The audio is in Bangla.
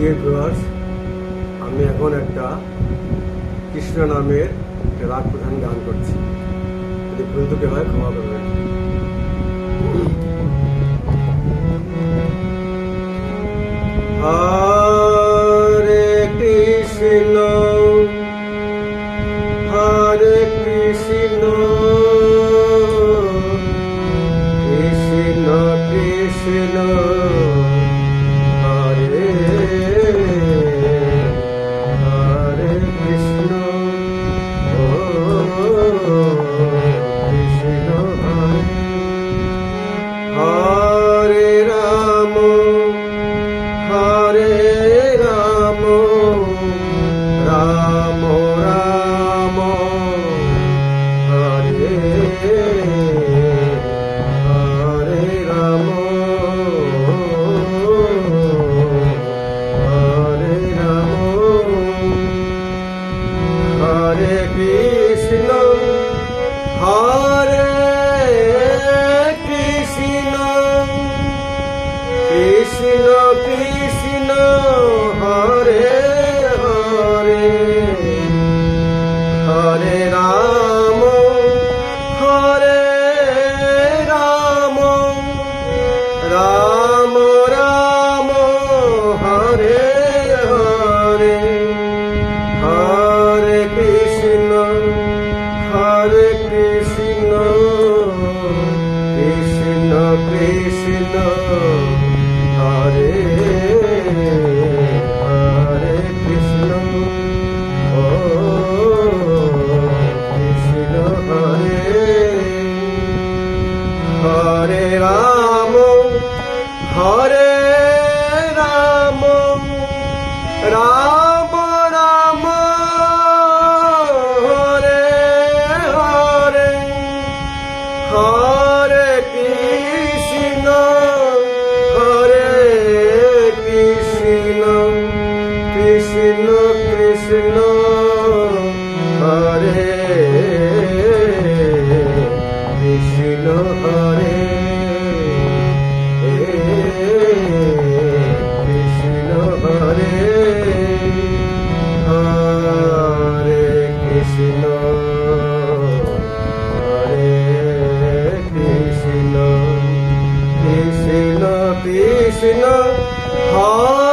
প্রিয় ভিউয়ার্স, আমি এখন একটা কৃষ্ণ নামের রাগ প্রধান গান করছি। যদি ভুল ত্রুটি হয় ক্ষমা করবেন। হরে কৃষ্ণ হরে কৃষ্ণ কৃষ্ণ কৃষ্ণ হরে হরে কৃষ্ণ কৃষ্ণ হরে রাম হরে রাম রাম রাম হরে হরে রাম হরে রাম হরে কৃষ্ণ হরে কৃষ্ণ কৃষ্ণ কৃষ্ণ হরে হরে হরে রাম হরে রাম রাম রাম হরে হরে হরে কৃষ্ণ কৃষ্ণ কৃষ্ণ হরে হরে কৃষ্ণ ও কৃষ্ণ হরে হরে রাম হরে রাম রাম রাম হরে হরে হরে কৃষ্ণ হরে কৃষ্ণ কৃষ্ণ কৃষ্ণ হরে কৃষ্ণ হরে কৃষ্ণ হরে হরে কৃষ্ণ হরে কৃষ্ণ কৃষ্ণ কৃষ্ণ হরে